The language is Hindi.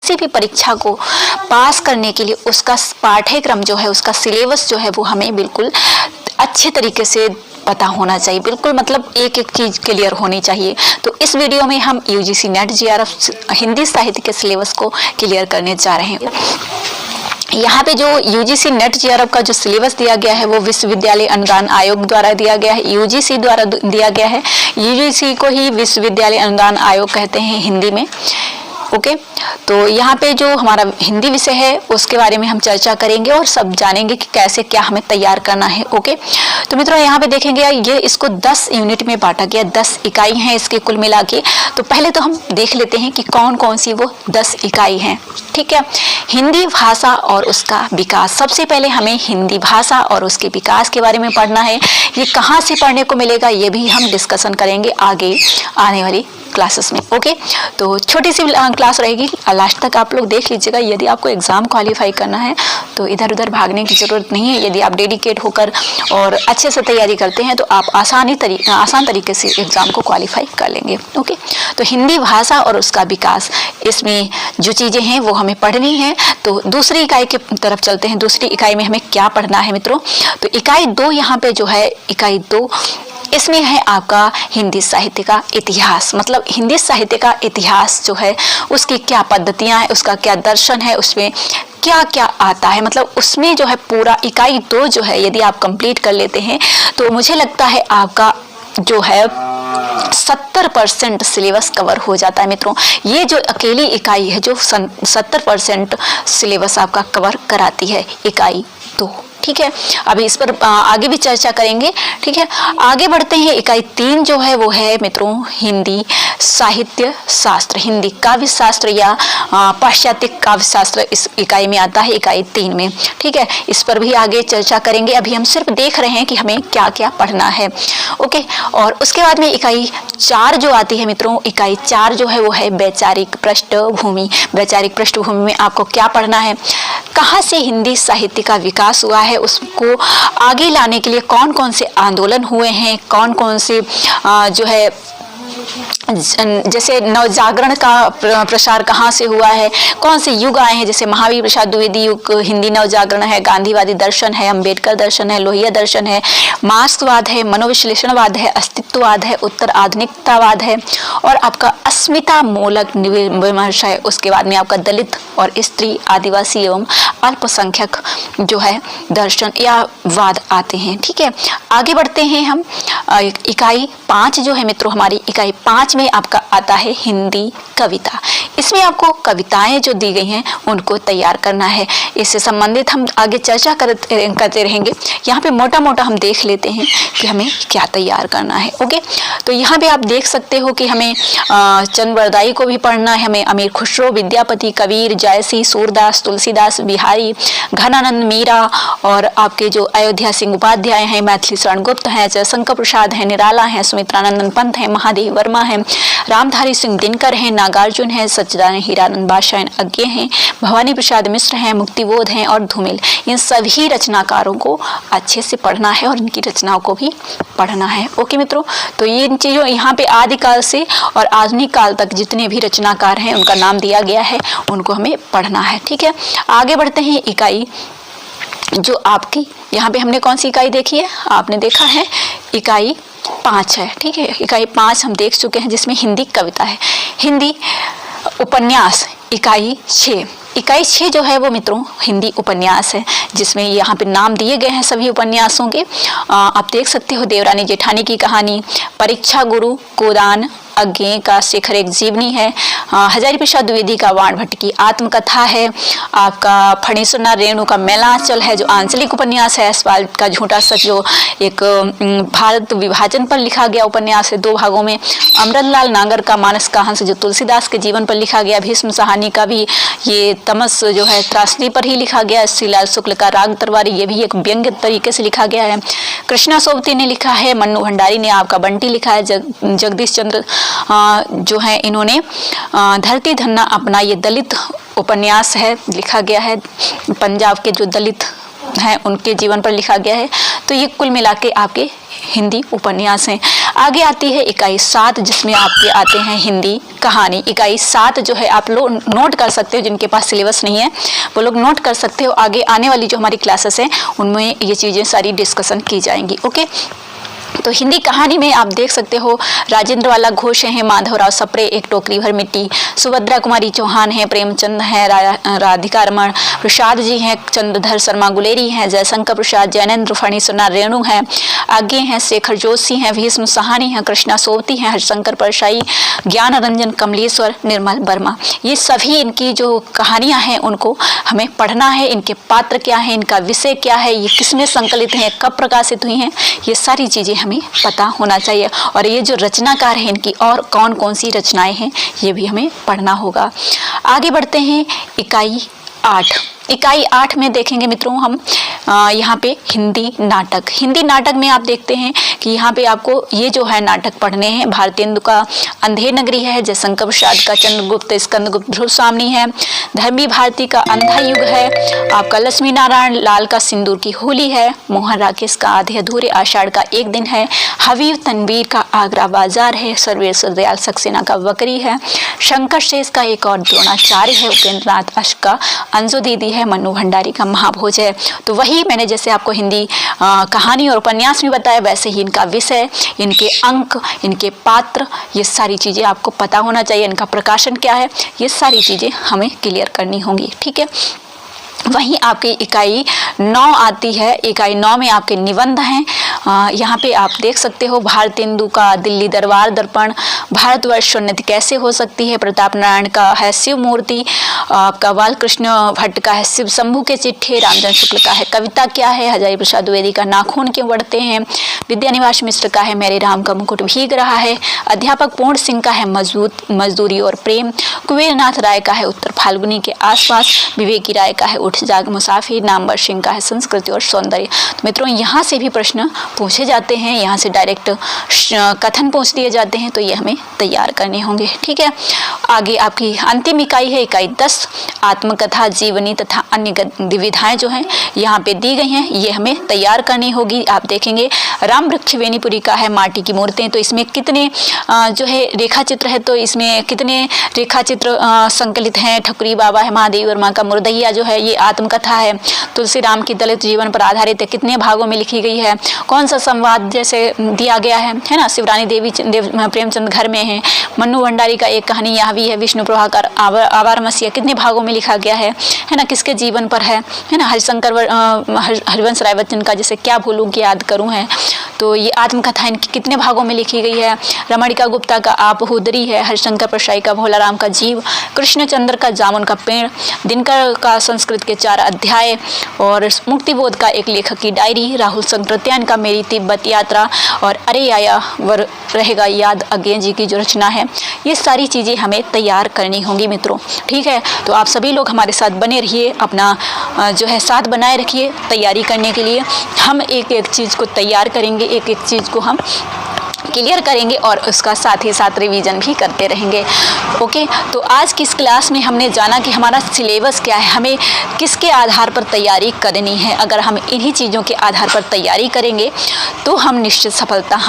किसी भी परीक्षा को पास करने के लिए उसका पाठ्यक्रम जो है, उसका सिलेबस जो है वो हमें बिल्कुल अच्छे तरीके से पता होना चाहिए। बिल्कुल मतलब एक एक चीज़ क्लियर होनी चाहिए। तो इस वीडियो में हम यूजीसी नेट जेआरएफ हिंदी साहित्य के सिलेबस को क्लियर करने जा रहे हैं। यहाँ पे जो यूजीसी नेट जेआरएफ का जो सिलेबस दिया गया है वो विश्वविद्यालय अनुदान आयोग द्वारा दिया गया है, यूजीसी द्वारा दिया गया है। यूजीसी को ही विश्वविद्यालय अनुदान आयोग कहते हैं हिंदी में। ओके, तो यहाँ पे जो हमारा हिंदी विषय है उसके बारे में हम चर्चा करेंगे और सब जानेंगे कि कैसे क्या हमें तैयार करना है। ओके, तो मित्रों यहाँ पे देखेंगे ये इसको 10 यूनिट में बांटा गया, 10 इकाई हैं इसके कुल मिला के। तो पहले तो हम देख लेते हैं कि कौन कौन सी वो 10 इकाई हैं। ठीक है, हिंदी भाषा और उसका विकास। सबसे पहले हमें हिंदी भाषा और उसके विकास के बारे में पढ़ना है। ये कहाँ से पढ़ने को मिलेगा ये भी हम डिस्कशन करेंगे आगे आने वाली क्लासेस में। ओके, तो छोटी सी क्लास रहेगी, लास्ट तक आप लोग देख लीजिएगा। यदि आपको एग्जाम क्वालिफाई करना है तो इधर उधर भागने की जरूरत नहीं है। यदि आप डेडिकेट होकर और अच्छे से तैयारी करते हैं तो आप आसान तरीके से एग्जाम को क्वालिफाई कर लेंगे। ओके, तो हिंदी भाषा और उसका विकास, इसमें जो चीजें हैं वो हमें पढ़नी है। तो दूसरी इकाई की तरफ चलते हैं। दूसरी इकाई में हमें क्या पढ़ना है मित्रों? तो इकाई 2 यहाँ पे जो है, इकाई 2 इसमें है आपका हिंदी साहित्य का इतिहास। मतलब हिंदी साहित्य का इतिहास जो है उसकी क्या पद्धतियां हैं, उसका क्या दर्शन है, उसमें क्या क्या आता है। मतलब उसमें जो है पूरा इकाई 2 जो है यदि आप कंप्लीट कर लेते हैं तो मुझे लगता है आपका जो है 70% सिलेबस कवर हो जाता है मित्रों। ये जो अकेली इकाई है जो 70% सिलेबस आपका कवर कराती है, इकाई 2। ठीक है, अभी इस पर आगे भी चर्चा करेंगे। ठीक है, आगे बढ़ते हैं। इकाई 3 जो है वो है मित्रों हिंदी साहित्य शास्त्र, हिंदी काव्य शास्त्र या पाश्चात्य काव्य शास्त्र इस इकाई में आता है, इकाई 3 में। ठीक है, इस पर भी आगे चर्चा करेंगे। अभी हम सिर्फ देख रहे हैं कि हमें क्या क्या पढ़ना है। ओके, और उसके बाद में इकाई 4 जो आती है मित्रों, इकाई 4 जो है वो है वैचारिक पृष्ठभूमि। वैचारिक पृष्ठभूमि में आपको क्या पढ़ना है, कहाँ से हिंदी साहित्य का विकास हुआ है, उसको आगे लाने के लिए कौन कौन से आंदोलन हुए हैं, कौन कौन से जो है जैसे नवजागरण का प्रसार कहाँ से हुआ है, कौन से युग आए हैं, जैसे महावीर प्रसाद द्विवेदी युग हिंदी नवजागरण है, गांधीवादी दर्शन है, अंबेडकर दर्शन है, लोहिया दर्शन है, मार्क्सवाद है, मनोविश्लेषणवाद है, अस्तित्ववाद है, उत्तर आधुनिकतावाद है और आपका अस्मिता मूलक विमर्श है। उसके बाद में आपका दलित और स्त्री, आदिवासी एवं अल्पसंख्यक जो है दर्शन या वाद आते हैं। ठीक है, आगे बढ़ते हैं हम। इकाई 5 जो है मित्रों, हमारी इकाई 5 में आपका आता है हिंदी कविता। इसमें आपको कविताएं जो दी गई हैं उनको तैयार करना है। इससे संबंधित हम आगे चर्चा करते रहेंगे। यहाँ पे मोटा मोटा हम देख लेते हैं कि हमें क्या तैयार करना है। ओके, तो यहाँ पे आप देख सकते हो कि हमें चंद्रवरदाई को भी पढ़ना है, हमें अमीर खुसरो, विद्यापति, कबीर, जयसी, सूरदास, तुलसीदास, बिहारी, घनानंद, मीरा और आपके जो अयोध्या सिंह उपाध्याय हैं, मैथिली शरण गुप्त हैं, जयशंकर प्रसाद हैं, निराला हैं, सुमित्रानंदन पंत हैं, महादेव वर्मा हैं, रामधारी सिंह दिनकर हैं, नागार्जुन हैं, सच्चिदानंद हीरानंद बादशाह अज्ञे हैं, भवानी प्रसाद मिश्र हैं, मुक्तिबोध हैं और धूमिल। इन सभी रचनाकारों को अच्छे से पढ़ना है और इनकी रचनाओं को भी पढ़ना है। ओके मित्रों, तो ये इन चीज़ों यहाँ पे आदिकाल से और आधुनिक काल तक जितने भी रचनाकार हैं उनका नाम दिया गया है, उनको हमें पढ़ना है। ठीक है, आगे बढ़ते हैं। इकाई जो आपकी यहाँ पे हमने कौन सी इकाई देखी है, आपने देखा है इकाई 5 है। ठीक है, इकाई 5 हम देख चुके हैं जिसमें हिंदी कविता है। हिंदी उपन्यास इकाई 6, इकाई 6 जो है वो मित्रों हिंदी उपन्यास है, जिसमें यहाँ पे नाम दिए गए हैं सभी उपन्यासों के। आप देख सकते हो देवरानी जेठानी की कहानी, परीक्षा गुरु, गोदान, अज्ञे का शिखर एक जीवनी है, हजारी प्रसाद द्विवेदी का वाण भट्ट की आत्मकथा है, आपका फणीश्वरनाथ रेणु का मेलांचल है जो आंचलिक उपन्यास है, यशपाल का झूठा सच जो एक भारत विभाजन पर लिखा गया उपन्यास है 2 भागों में, अमृतलाल नागर का मानस का हंस जो तुलसीदास के जीवन पर लिखा गया, भीष्म साहनी का भी ये तमस जो है त्रासदी पर ही लिखा गया, श्रीलाल शुक्ल का राग तरवारी ये भी एक व्यंग्य तरीके से लिखा गया है, कृष्णा सोबती ने लिखा है, मन्नू भंडारी ने आपका बंटी लिखा है, जगदीश चंद्र जो है इन्होंने धरती धन्ना अपना ये दलित उपन्यास है लिखा गया है, पंजाब के जो दलित हैं उनके जीवन पर लिखा गया है। तो ये कुल मिला के आपके हिंदी उपन्यास हैं। आगे आती है इकाई 7, जिसमें आपके आते हैं हिंदी कहानी। इकाई 7 जो है आप लोग नोट कर सकते हो, जिनके पास सिलेबस नहीं है वो लोग नोट कर सकते हो। आगे आने वाली जो हमारी क्लासेस हैं उनमें ये चीज़ें सारी डिस्कशन की जाएंगी। ओके, तो हिंदी कहानी में आप देख सकते हो राजेंद्र वाला घोष हैं, माधवराव सप्रे, एक टोकरी भर मिट्टी, सुभद्रा कुमारी चौहान हैं, प्रेमचंद हैं, राधिका रमण प्रसाद जी हैं, चंद्रधर शर्मा गुलेरी हैं, जयशंकर प्रसाद, जैनेन्द्र फणीसुना रेणु हैं, आगे हैं शेखर जोशी हैं, भीष्म सहानी हैं, कृष्णा सोवती हैं, हरिशंकर परशाई, ज्ञान रंजन कमलेश्वर, निर्मल वर्मा। ये सभी इनकी जो कहानियाँ हैं उनको हमें पढ़ना है। इनके पात्र क्या हैं, इनका विषय क्या है, ये किसमें संकलित हैं, कब प्रकाशित हुई हैं, ये सारी चीज़ें हमें पता होना चाहिए। और ये जो रचनाकार हैं इनकी और कौन कौन सी रचनाएं हैं ये भी हमें पढ़ना होगा। आगे बढ़ते हैं इकाई 8। इकाई 8 में देखेंगे मित्रों हम यहाँ पे हिंदी नाटक। हिंदी नाटक में आप देखते हैं कि यहाँ पे आपको ये जो है नाटक पढ़ने हैं। भारतेंदु का अंधेर नगरी है, जयशंकर प्रसाद का चंद्रगुप्त स्कंदगुप्त ध्रुव सामनी है, धर्मी भारती का अंधा युग है, आपका लक्ष्मी नारायण लाल का सिंदूर की होली है, मोहन राकेश का आधे अधूरे आषाढ़ का एक दिन है, हबीब तनवीर का आगरा बाजार है, सर्वेश्वर दयाल सक्सेना का वकरी है, शंकर शेष का एक और द्रोणाचार्य है, उपेंद्र नाथ अश्क का अंजू दीदी है, मन्नू भंडारी का महाभोज है। तो वही मैंने जैसे आपको हिंदी कहानी और उपन्यास में बताया वैसे ही इनका विषय, इनके अंक, इनके पात्र, ये सारी चीज़ें आपको पता होना चाहिए। इनका प्रकाशन क्या है, ये सारी चीज़ें हमें क्लियर करनी होंगी। ठीक है, वहीं आपकी इकाई 9 आती है। इकाई 9 में आपके निबंध हैं। यहाँ पे आप देख सकते हो भारतेंदु का दिल्ली दरबार दर्पण, भारतवर्ष उन्नति कैसे हो सकती है, प्रताप नारायण का है शिव मूर्ति, आपका बालकृष्ण भट्ट का है शिव शंभू के चिट्ठे, रामचंद्र शुक्ल का है कविता क्या है, हजारी प्रसाद द्विवेदी का नाखून क्यों बढ़ते हैं, विद्यानिवास मिश्र का है मेरे राम का मुकुट भीग रहा है, अध्यापक पूर्ण सिंह का है मजदूरी और प्रेम, कुबेरनाथ राय का है उत्तर फाल्गुनी के आसपास, विवेकी राय का है उठ जाग मुसाफिर, नामवर सिंह का है संस्कृति और सौंदर्य। तो मित्रों यहाँ से भी प्रश्न पूछे जाते हैं, यहाँ से डायरेक्ट कथन पूछ दिए जाते हैं, तो ये हमें तैयार करने होंगे। ठीक है, आगे आपकी अंतिम इकाई है इकाई 10। आत्मकथा, जीवनी तथा अन्य गतिविधियाँ जो हैं यहाँ पे दी गई हैं, ये हमें तैयार करनी होगी। आप देखेंगे राम वृक्ष वेणीपुरी का है माटी की मूर्तें, तो इसमें कितने जो है रेखा चित्र है, तो इसमें कितने रेखा चित्र संकलित हैं। ठकुरी बाबा है, महादेवी वर्मा का मुर्दैया जो है ये आत्मकथा है। तुलसी राम की दलित जीवन पर आधारित है, कितने भागों में लिखी गई है, कौन सा संवाद जैसे दिया गया है ना। शिवरानी देवी प्रेमचंद घर में है, मन्नू भंडारी का एक कहानी यहाँ भी है, विष्णु प्रभाकर आवार मसीहा कितने भागों में लिखा गया है ना, किसके जीवन पर है ना। हरिवंश राय बच्चन का जैसे क्या भूलूं कि याद करूं है, तो ये आत्मकथा इनकी कितने भागों में लिखी गई है। रमणिका गुप्ता का आप हुदरी है, हरिशंकर परशाई का भोला राम का जीव, कृष्णचंद्र का जामुन का पेड़, दिनकर का संस्कृत के 4 अध्याय, और मुक्तिबोध का एक लेखक की डायरी, राहुल संकृत्यान का मेरी तिब्बत यात्रा, और अरे आया वर रहेगा याद अज्ञे जी की जो रचना है। ये सारी चीज़ें हमें तैयार करनी होंगी मित्रों। ठीक है, तो आप सभी लोग हमारे साथ बने रहिए, अपना जो है साथ बनाए रखिए तैयारी करने के लिए। हम एक एक चीज़ को तैयार करेंगे, एक एक चीज़ को हम क्लियर करेंगे और उसका साथ ही साथ रिवीजन भी करते रहेंगे। ओके, तो आज की इस क्लास में हमने जाना कि हमारा सिलेबस क्या है, हमें किसके आधार पर तैयारी करनी है। अगर हम इन्हीं चीज़ों के आधार पर तैयारी करेंगे तो हम निश्चित सफलता हासिल